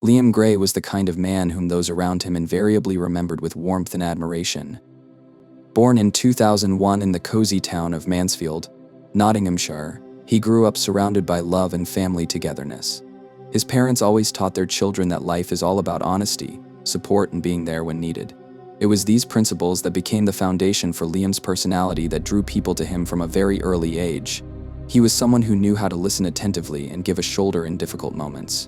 Liam Gray was the kind of man whom those around him invariably remembered with warmth and admiration. Born in 2001 in the cozy town of Mansfield, Nottinghamshire, he grew up surrounded by love and family togetherness. His parents always taught their children that life is all about honesty, support, and being there when needed. It was these principles that became the foundation for Liam's personality that drew people to him from a very early age. He was someone who knew how to listen attentively and give a shoulder in difficult moments.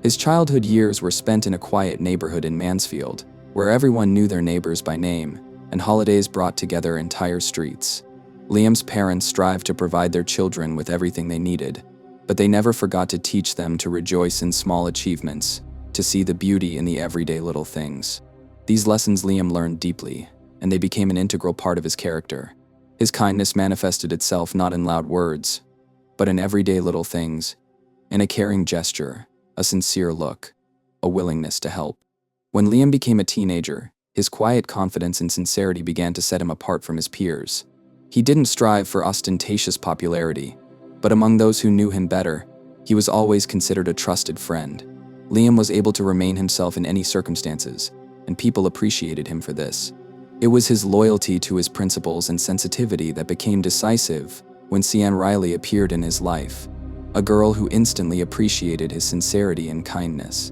His childhood years were spent in a quiet neighborhood in Mansfield, where everyone knew their neighbors by name, and holidays brought together entire streets. Liam's parents strived to provide their children with everything they needed, but they never forgot to teach them to rejoice in small achievements, to see the beauty in the everyday little things. These lessons Liam learned deeply, and they became an integral part of his character. His kindness manifested itself not in loud words, but in everyday little things, in a caring gesture, a sincere look, a willingness to help. When Liam became a teenager, his quiet confidence and sincerity began to set him apart from his peers. He didn't strive for ostentatious popularity, but among those who knew him better, he was always considered a trusted friend. Liam was able to remain himself in any circumstances, and people appreciated him for this. It was his loyalty to his principles and sensitivity that became decisive when Sian Riley appeared in his life, a girl who instantly appreciated his sincerity and kindness.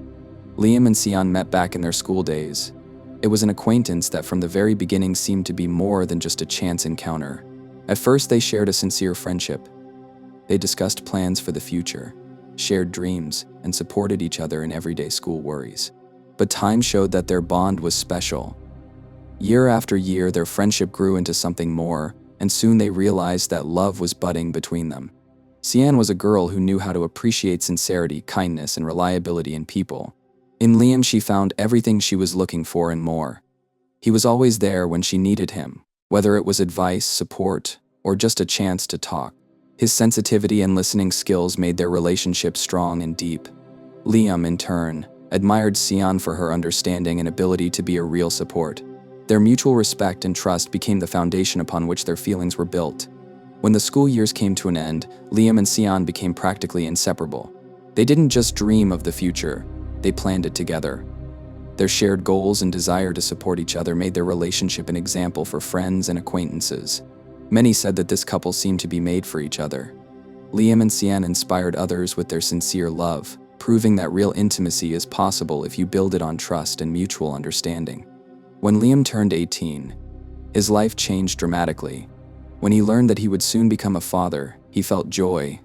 Liam and Sian met back in their school days. It was an acquaintance that from the very beginning seemed to be more than just a chance encounter. At first, they shared a sincere friendship. They discussed plans for the future, shared dreams, and supported each other in everyday school worries. But time showed that their bond was special. Year after year, their friendship grew into something more, and soon they realized that love was budding between them. Sian was a girl who knew how to appreciate sincerity, kindness, and reliability in people. In Liam, she found everything she was looking for and more. He was always there when she needed him, whether it was advice, support, or just a chance to talk. His sensitivity and listening skills made their relationship strong and deep. Liam, in turn, admired Sian for her understanding and ability to be a real support. Their mutual respect and trust became the foundation upon which their feelings were built. When the school years came to an end, Liam and Sian became practically inseparable. They didn't just dream of the future, they planned it together. Their shared goals and desire to support each other made their relationship an example for friends and acquaintances. Many said that this couple seemed to be made for each other. Liam and Sian inspired others with their sincere love, proving that real intimacy is possible if you build it on trust and mutual understanding. When Liam turned 18, his life changed dramatically. When he learned that he would soon become a father, he felt joy,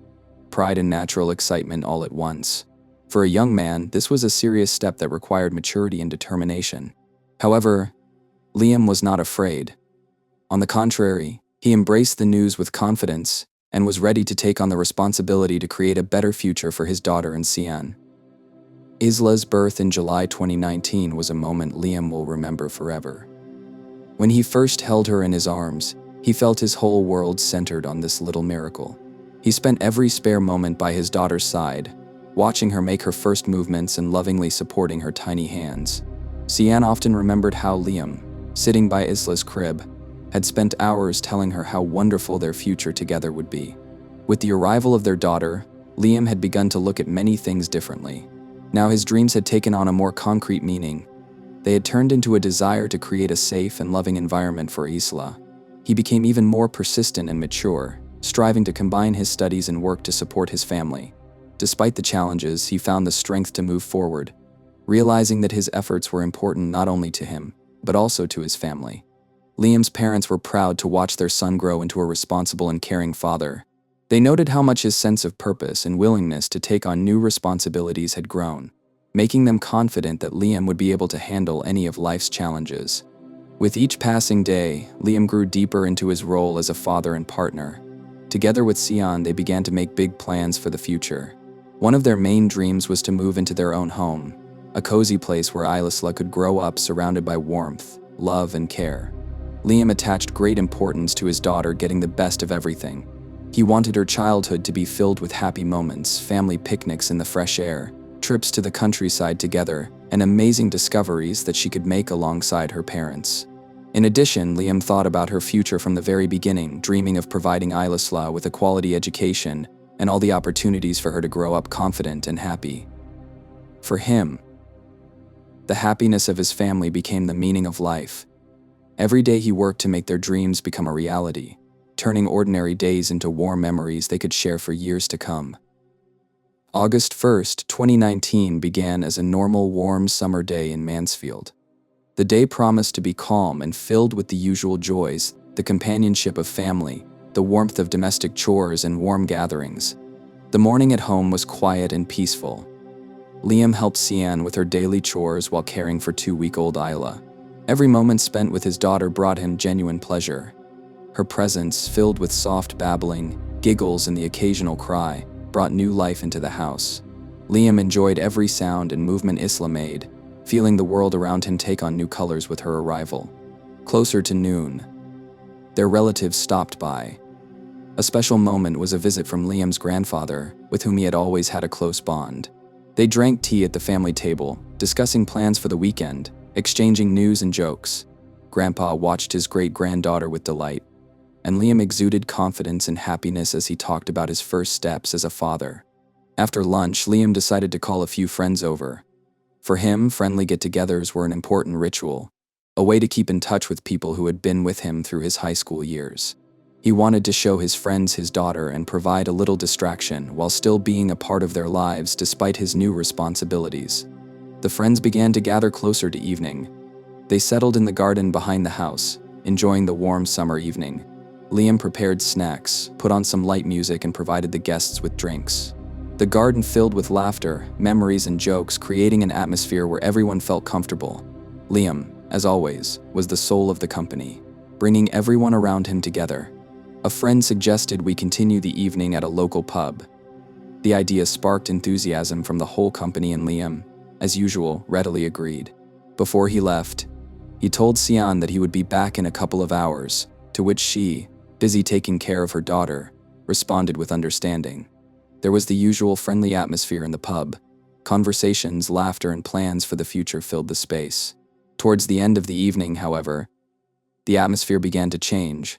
pride, and natural excitement all at once. For a young man, this was a serious step that required maturity and determination. However, Liam was not afraid. On the contrary, he embraced the news with confidence and was ready to take on the responsibility to create a better future for his daughter and Sian. Isla's birth in July 2019 was a moment Liam will remember forever. When he first held her in his arms, he felt his whole world centered on this little miracle. He spent every spare moment by his daughter's side, watching her make her first movements and lovingly supporting her tiny hands. Sian often remembered how Liam, sitting by Isla's crib, had spent hours telling her how wonderful their future together would be. With the arrival of their daughter, Liam had begun to look at many things differently. Now his dreams had taken on a more concrete meaning. They had turned into a desire to create a safe and loving environment for Isla. He became even more persistent and mature, striving to combine his studies and work to support his family. Despite the challenges, he found the strength to move forward, realizing that his efforts were important not only to him, but also to his family. Liam's parents were proud to watch their son grow into a responsible and caring father. They noted how much his sense of purpose and willingness to take on new responsibilities had grown, making them confident that Liam would be able to handle any of life's challenges. With each passing day, Liam grew deeper into his role as a father and partner. Together with Sian, they began to make big plans for the future. One of their main dreams was to move into their own home, a cozy place where Isla could grow up surrounded by warmth, love, and care. Liam attached great importance to his daughter getting the best of everything. He wanted her childhood to be filled with happy moments, family picnics in the fresh air, trips to the countryside together, and amazing discoveries that she could make alongside her parents. In addition, Liam thought about her future from the very beginning, dreaming of providing Isla with a quality education and all the opportunities for her to grow up confident and happy. For him, The happiness of his family became the meaning of life. Every day he worked to make their dreams become a reality, turning ordinary days into warm memories they could share for years to come. August 1st, 2019 began as a normal warm summer day in Mansfield. The day promised to be calm and filled with the usual joys, the companionship of family, the warmth of domestic chores and warm gatherings. The morning at home was quiet and peaceful. Liam helped Sian with her daily chores while caring for 2-week-old Isla. Every moment spent with his daughter brought him genuine pleasure. Her presence, filled with soft babbling, giggles and the occasional cry, brought new life into the house. Liam enjoyed every sound and movement Isla made, feeling the world around him take on new colors with her arrival. Closer to noon, their relatives stopped by. A special moment was a visit from Liam's grandfather, with whom he had always had a close bond. They drank tea at the family table, discussing plans for the weekend, exchanging news and jokes. Grandpa watched his great-granddaughter with delight, and Liam exuded confidence and happiness as he talked about his first steps as a father. After lunch, Liam decided to call a few friends over. For him, friendly get-togethers were an important ritual, a way to keep in touch with people who had been with him through his high school years. He wanted to show his friends his daughter and provide a little distraction while still being a part of their lives despite his new responsibilities. The friends began to gather closer to evening. They settled in the garden behind the house, enjoying the warm summer evening. Liam prepared snacks, put on some light music, and provided the guests with drinks. The garden filled with laughter, memories, and jokes, creating an atmosphere where everyone felt comfortable. Liam, as always, was the soul of the company, bringing everyone around him together. A friend suggested we continue the evening at a local pub. The idea sparked enthusiasm from the whole company, and Liam, as usual, readily agreed. Before he left, he told Sian that he would be back in a couple of hours, to which she, busy taking care of her daughter, responded with understanding. There was the usual friendly atmosphere in the pub. Conversations, laughter, and plans for the future filled the space. Towards the end of the evening, however, the atmosphere began to change.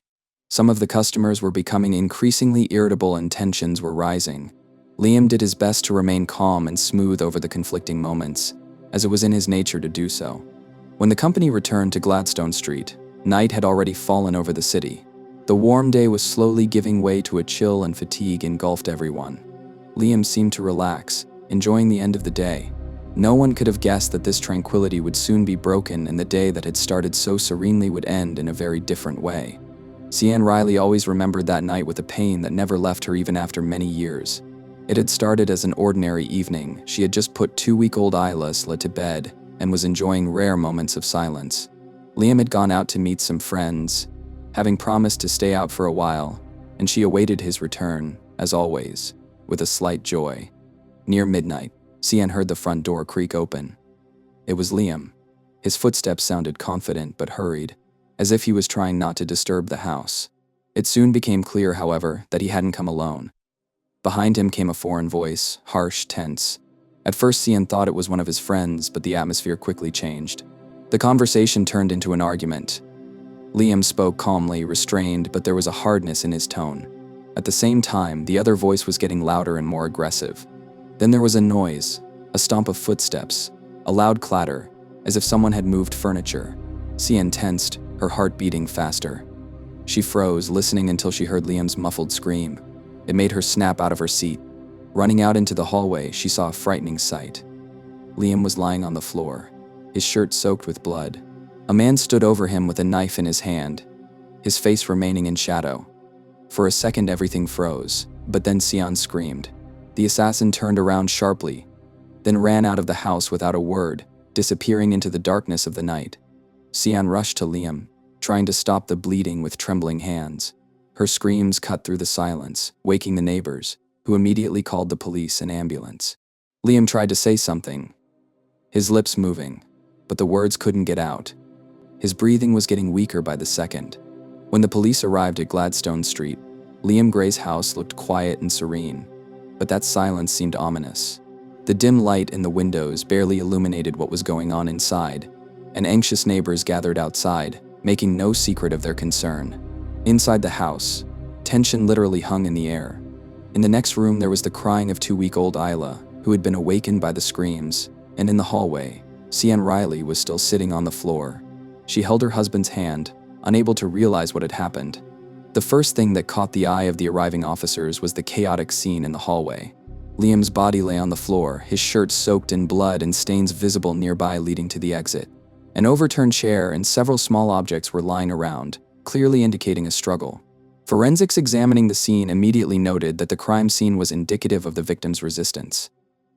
Some of the customers were becoming increasingly irritable and tensions were rising. Liam did his best to remain calm and smooth over the conflicting moments, as it was in his nature to do so. When the company returned to Gladstone Street, night had already fallen over the city. The warm day was slowly giving way to a chill, and fatigue engulfed everyone. Liam seemed to relax, enjoying the end of the day. No one could have guessed that this tranquility would soon be broken, and the day that had started so serenely would end in a very different way. Sian Riley always remembered that night with a pain that never left her even after many years. It had started as an ordinary evening. She had just put 2-week-old Isla to bed and was enjoying rare moments of silence. Liam had gone out to meet some friends, having promised to stay out for a while, and she awaited his return, as always, with a slight joy. Near midnight, Sian heard the front door creak open. It was Liam. His footsteps sounded confident but hurried, as if he was trying not to disturb the house. It soon became clear, however, that he hadn't come alone. Behind him came a foreign voice, harsh, tense. At first, Sian thought it was one of his friends, but the atmosphere quickly changed. The conversation turned into an argument. Liam spoke calmly, restrained, but there was a hardness in his tone. At the same time, the other voice was getting louder and more aggressive. Then there was a noise, a stomp of footsteps, a loud clatter, as if someone had moved furniture. Sian tensed, her heart beating faster. She froze, listening until she heard Liam's muffled scream. It made her snap out of her seat. Running out into the hallway, she saw a frightening sight. Liam was lying on the floor, his shirt soaked with blood. A man stood over him with a knife in his hand, his face remaining in shadow. For a second, everything froze, but then Sian screamed. The assassin turned around sharply, then ran out of the house without a word, disappearing into the darkness of the night. Sian rushed to Liam, trying to stop the bleeding with trembling hands. Her screams cut through the silence, waking the neighbors, who immediately called the police and ambulance. Liam tried to say something, his lips moving, but the words couldn't get out. His breathing was getting weaker by the second. When the police arrived at Gladstone Street, Liam Gray's house looked quiet and serene, but that silence seemed ominous. The dim light in the windows barely illuminated what was going on inside, and anxious neighbors gathered outside, making no secret of their concern. Inside the house, tension literally hung in the air. In the next room, there was the crying of 2-week-old Isla, who had been awakened by the screams, and in the hallway, Cian Riley was still sitting on the floor. She held her husband's hand, unable to realize what had happened. The first thing that caught the eye of the arriving officers was the chaotic scene in the hallway. Liam's body lay on the floor, his shirt soaked in blood and stains visible nearby leading to the exit. An overturned chair and several small objects were lying around, clearly indicating a struggle. Forensics examining the scene immediately noted that the crime scene was indicative of the victim's resistance.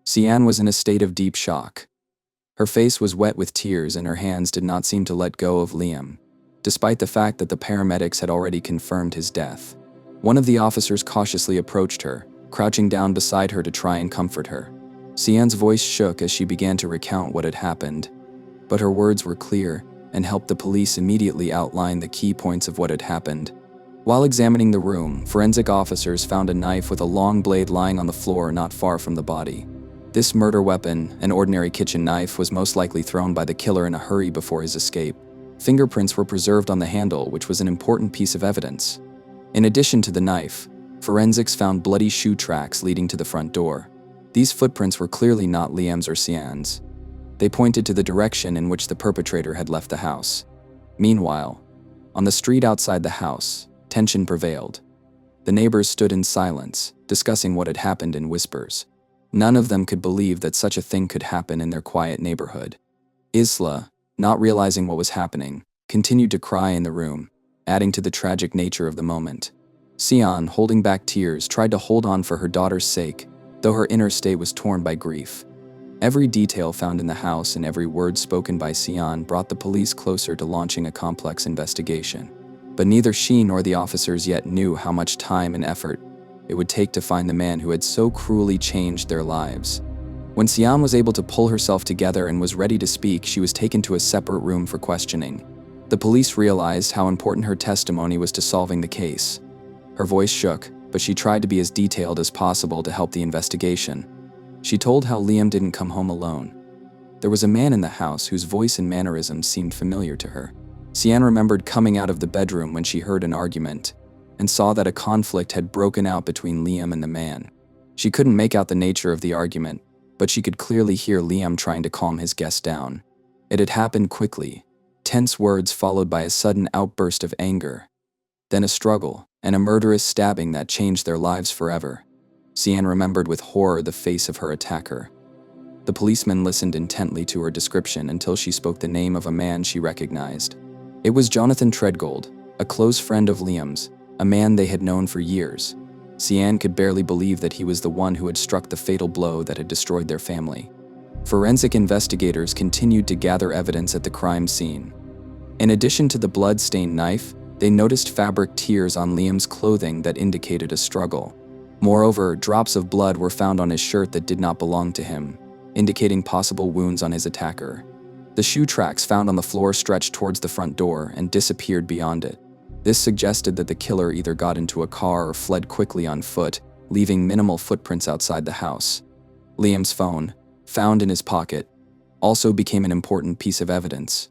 Cian was in a state of deep shock. Her face was wet with tears and her hands did not seem to let go of Liam, despite the fact that the paramedics had already confirmed his death. One of the officers cautiously approached her, crouching down beside her to try and comfort her. Cian's voice shook as she began to recount what had happened, but her words were clear and helped the police immediately outline the key points of what had happened. While examining the room, forensic officers found a knife with a long blade lying on the floor not far from the body. This murder weapon, an ordinary kitchen knife, was most likely thrown by the killer in a hurry before his escape. Fingerprints were preserved on the handle, which was an important piece of evidence. In addition to the knife, forensics found bloody shoe tracks leading to the front door. These footprints were clearly not Liam's or Cian's. They pointed to the direction in which the perpetrator had left the house. Meanwhile, on the street outside the house, tension prevailed. The neighbors stood in silence, discussing what had happened in whispers. None of them could believe that such a thing could happen in their quiet neighborhood. Isla, not realizing what was happening, continued to cry in the room, adding to the tragic nature of the moment. Cian, holding back tears, tried to hold on for her daughter's sake, though her inner state was torn by grief. Every detail found in the house and every word spoken by Cian brought the police closer to launching a complex investigation. But neither she nor the officers yet knew how much time and effort it would take to find the man who had so cruelly changed their lives. When Cian was able to pull herself together and was ready to speak, she was taken to a separate room for questioning. The police realized how important her testimony was to solving the case. Her voice shook, but she tried to be as detailed as possible to help the investigation. She told how Liam didn't come home alone. There was a man in the house whose voice and mannerisms seemed familiar to her. Cian remembered coming out of the bedroom when she heard an argument and saw that a conflict had broken out between Liam and the man. She couldn't make out the nature of the argument, but she could clearly hear Liam trying to calm his guest down. It had happened quickly, tense words followed by a sudden outburst of anger, then a struggle, and a murderous stabbing that changed their lives forever. Cian remembered with horror the face of her attacker. The policeman listened intently to her description until she spoke the name of a man she recognized. It was Jonathan Treadgold, a close friend of Liam's, a man they had known for years. Cian could barely believe that he was the one who had struck the fatal blow that had destroyed their family. Forensic investigators continued to gather evidence at the crime scene. In addition to the blood-stained knife, they noticed fabric tears on Liam's clothing that indicated a struggle. Moreover, drops of blood were found on his shirt that did not belong to him, indicating possible wounds on his attacker. The shoe tracks found on the floor stretched towards the front door and disappeared beyond it. This suggested that the killer either got into a car or fled quickly on foot, leaving minimal footprints outside the house. Liam's phone, found in his pocket, also became an important piece of evidence.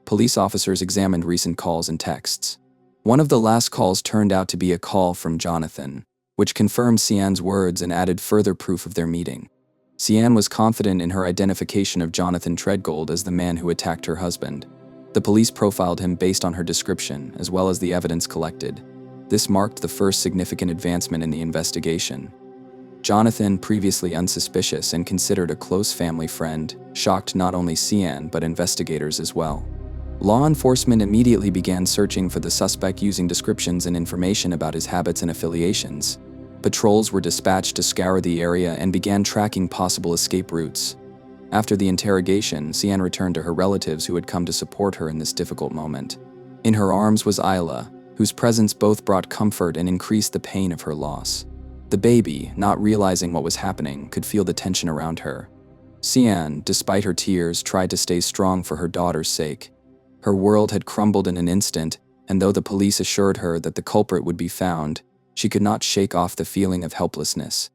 Police officers examined recent calls and texts. One of the last calls turned out to be a call from Jonathan, which confirmed Cian's words and added further proof of their meeting. Cian was confident in her identification of Jonathan Treadgold as the man who attacked her husband. The police profiled him based on her description, as well as the evidence collected. This marked the first significant advancement in the investigation. Jonathan, previously unsuspicious and considered a close family friend, shocked not only Cian but investigators as well. Law enforcement immediately began searching for the suspect using descriptions and information about his habits and affiliations. Patrols were dispatched to scour the area and began tracking possible escape routes. After the interrogation, Cian returned to her relatives who had come to support her in this difficult moment. In her arms was Isla, whose presence both brought comfort and increased the pain of her loss. The baby, not realizing what was happening, could feel the tension around her. Cian, despite her tears, tried to stay strong for her daughter's sake. Her world had crumbled in an instant, and though the police assured her that the culprit would be found, she could not shake off the feeling of helplessness.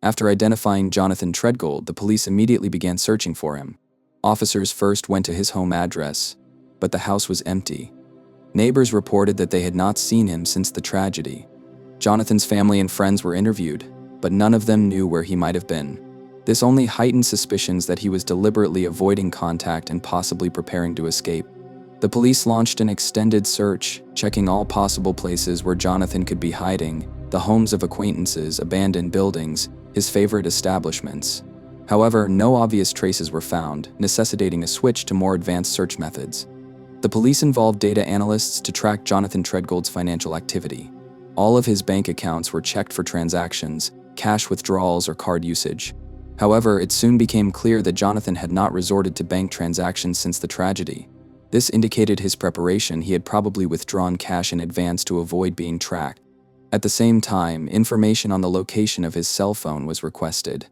After identifying Jonathan Treadgold, the police immediately began searching for him. Officers first went to his home address, but the house was empty. Neighbors reported that they had not seen him since the tragedy. Jonathan's family and friends were interviewed, but none of them knew where he might have been. This only heightened suspicions that he was deliberately avoiding contact and possibly preparing to escape. The police launched an extended search, checking all possible places where Jonathan could be hiding: the homes of acquaintances, abandoned buildings, his favorite establishments. However, no obvious traces were found, necessitating a switch to more advanced search methods. The police involved data analysts to track Jonathan Treadgold's financial activity. All of his bank accounts were checked for transactions, cash withdrawals, or card usage. However, it soon became clear that Jonathan had not resorted to bank transactions since the tragedy. This indicated his preparation. He had probably withdrawn cash in advance to avoid being tracked. At the same time, information on the location of his cell phone was requested.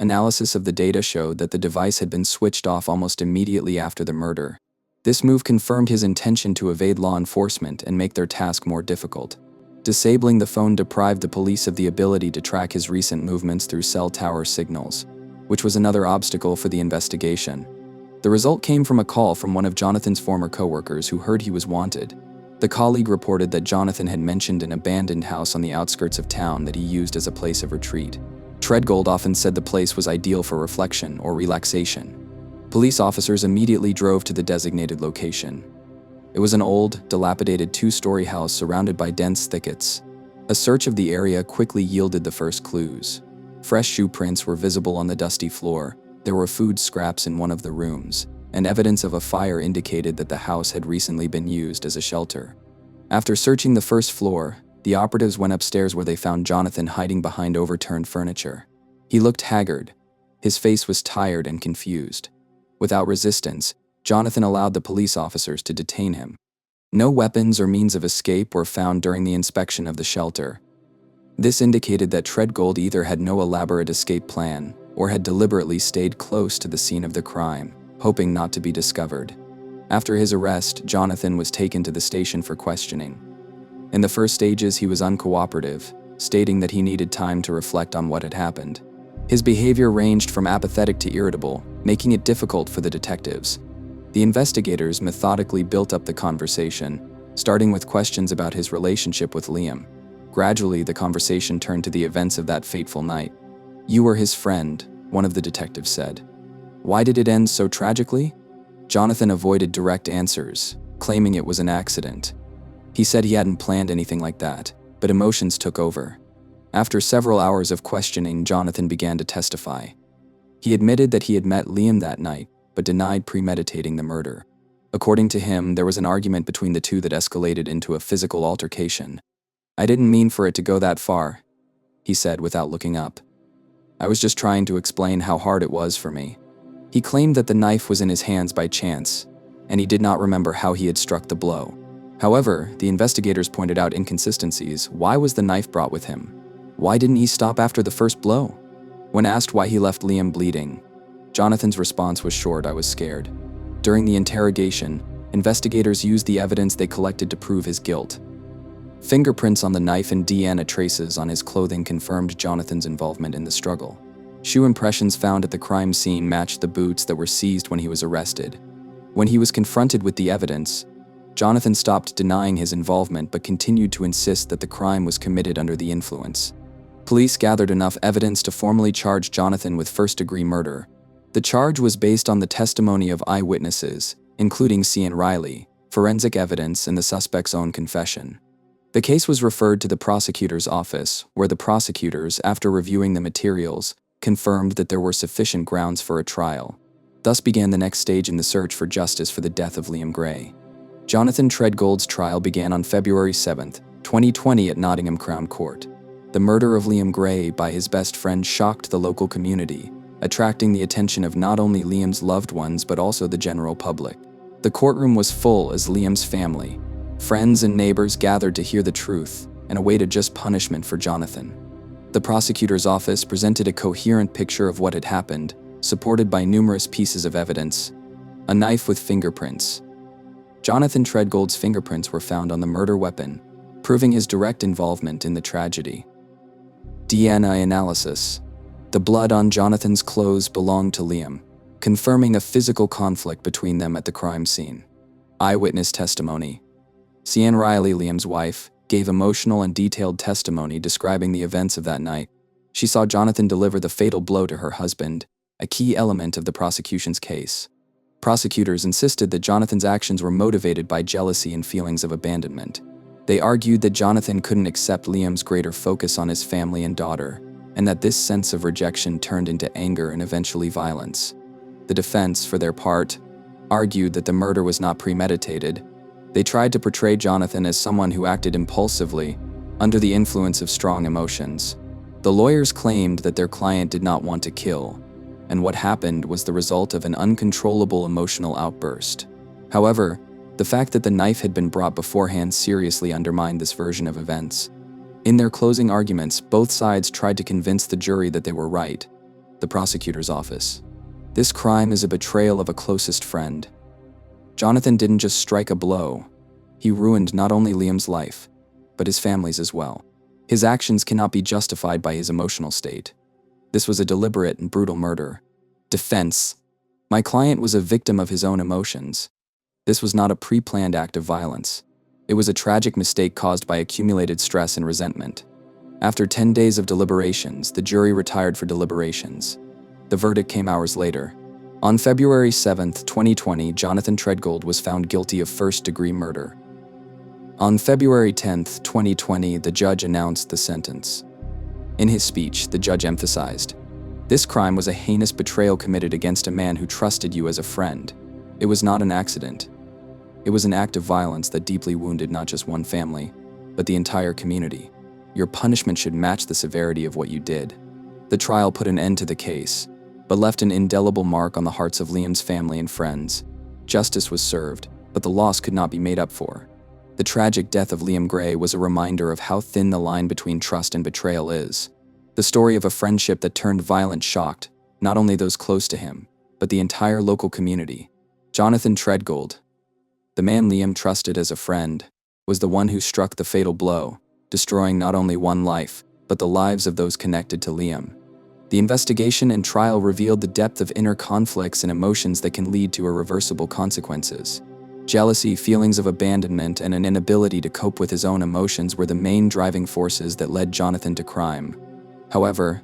Analysis of the data showed that the device had been switched off almost immediately after the murder. This move confirmed his intention to evade law enforcement and make their task more difficult. Disabling the phone deprived the police of the ability to track his recent movements through cell tower signals, which was another obstacle for the investigation. The result came from a call from one of Jonathan's former co-workers who heard he was wanted. The colleague reported that Jonathan had mentioned an abandoned house on the outskirts of town that he used as a place of retreat. Treadgold often said the place was ideal for reflection or relaxation. Police officers immediately drove to the designated location. It was an old, dilapidated two-story house surrounded by dense thickets. A search of the area quickly yielded the first clues. Fresh shoe prints were visible on the dusty floor. There were food scraps in one of the rooms, and evidence of a fire indicated that the house had recently been used as a shelter. After searching the first floor, the operatives went upstairs where they found Jonathan hiding behind overturned furniture. He looked haggard. His face was tired and confused. Without resistance, Jonathan allowed the police officers to detain him. No weapons or means of escape were found during the inspection of the shelter. This indicated that Treadgold either had no elaborate escape plan or had deliberately stayed close to the scene of the crime, hoping not to be discovered. After his arrest, Jonathan was taken to the station for questioning. In the first stages, he was uncooperative, stating that he needed time to reflect on what had happened. His behavior ranged from apathetic to irritable, making it difficult for the detectives. The investigators methodically built up the conversation, starting with questions about his relationship with Liam. Gradually, the conversation turned to the events of that fateful night. "You were his friend," one of the detectives said. "Why did it end so tragically?" Jonathan avoided direct answers, claiming it was an accident. He said he hadn't planned anything like that, but emotions took over. After several hours of questioning, Jonathan began to testify. He admitted that he had met Liam that night, but denied premeditating the murder. According to him, there was an argument between the two that escalated into a physical altercation. "I didn't mean for it to go that far," he said without looking up. "I was just trying to explain how hard it was for me." He claimed that the knife was in his hands by chance, and he did not remember how he had struck the blow. However, the investigators pointed out inconsistencies. Why was the knife brought with him? Why didn't he stop after the first blow? When asked why he left Liam bleeding, Jonathan's response was short: "I was scared." During the interrogation, investigators used the evidence they collected to prove his guilt. Fingerprints on the knife and DNA traces on his clothing confirmed Jonathan's involvement in the struggle. Shoe impressions found at the crime scene matched the boots that were seized when he was arrested. When he was confronted with the evidence, Jonathan stopped denying his involvement but continued to insist that the crime was committed under the influence. Police gathered enough evidence to formally charge Jonathan with first-degree murder. The charge was based on the testimony of eyewitnesses, including Cian Riley, forensic evidence, and the suspect's own confession. The case was referred to the prosecutor's office, where the prosecutors, after reviewing the materials, confirmed that there were sufficient grounds for a trial. Thus began the next stage in the search for justice for the death of Liam Gray. Jonathan Treadgold's trial began on February 7, 2020 at Nottingham Crown Court. The murder of Liam Gray by his best friend shocked the local community, attracting the attention of not only Liam's loved ones but also the general public. The courtroom was full as Liam's family, friends and neighbors gathered to hear the truth and await a just punishment for Jonathan. The prosecutor's office presented a coherent picture of what had happened, supported by numerous pieces of evidence. A knife with fingerprints. Jonathan Treadgold's fingerprints were found on the murder weapon, proving his direct involvement in the tragedy. DNA analysis. The blood on Jonathan's clothes belonged to Liam, confirming a physical conflict between them at the crime scene. Eyewitness testimony. Cian Riley, Liam's wife, gave emotional and detailed testimony describing the events of that night. She saw Jonathan deliver the fatal blow to her husband, a key element of the prosecution's case. Prosecutors insisted that Jonathan's actions were motivated by jealousy and feelings of abandonment. They argued that Jonathan couldn't accept Liam's greater focus on his family and daughter, and that this sense of rejection turned into anger and eventually violence. The defense, for their part, argued that the murder was not premeditated. They tried to portray Jonathan as someone who acted impulsively, under the influence of strong emotions. The lawyers claimed that their client did not want to kill, and what happened was the result of an uncontrollable emotional outburst. However, the fact that the knife had been brought beforehand seriously undermined this version of events. In their closing arguments, both sides tried to convince the jury that they were right. The prosecutor's office. This crime is a betrayal of a closest friend. Jonathan didn't just strike a blow. He ruined not only Liam's life, but his family's as well. His actions cannot be justified by his emotional state. This was a deliberate and brutal murder. Defense. My client was a victim of his own emotions. This was not a pre-planned act of violence. It was a tragic mistake caused by accumulated stress and resentment. After 10 days of deliberations, the jury retired for deliberations. The verdict came hours later. On February 7, 2020, Jonathan Treadgold was found guilty of first-degree murder. On February 10, 2020, the judge announced the sentence. In his speech, the judge emphasized, "This crime was a heinous betrayal committed against a man who trusted you as a friend. It was not an accident. It was an act of violence that deeply wounded not just one family, but the entire community. Your punishment should match the severity of what you did." The trial put an end to the case, but left an indelible mark on the hearts of Liam's family and friends. Justice was served, but the loss could not be made up for. The tragic death of Liam Gray was a reminder of how thin the line between trust and betrayal is. The story of a friendship that turned violent shocked not only those close to him, but the entire local community. Jonathan Treadgold, the man Liam trusted as a friend, was the one who struck the fatal blow, destroying not only one life, but the lives of those connected to Liam. The investigation and trial revealed the depth of inner conflicts and emotions that can lead to irreversible consequences. Jealousy, feelings of abandonment, and an inability to cope with his own emotions were the main driving forces that led Jonathan to crime. However,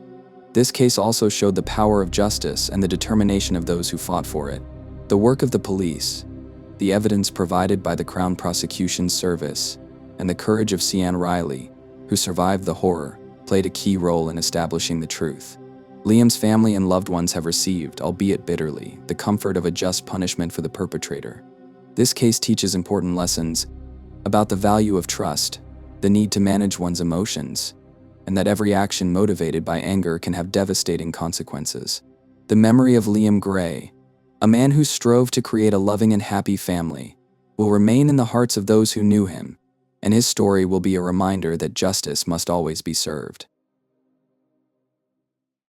this case also showed the power of justice and the determination of those who fought for it. The work of the police, the evidence provided by the Crown Prosecution Service, and the courage of Cian Riley, who survived the horror, played a key role in establishing the truth. Liam's family and loved ones have received, albeit bitterly, the comfort of a just punishment for the perpetrator. This case teaches important lessons about the value of trust, the need to manage one's emotions, and that every action motivated by anger can have devastating consequences. The memory of Liam Gray, a man who strove to create a loving and happy family, will remain in the hearts of those who knew him, and his story will be a reminder that justice must always be served.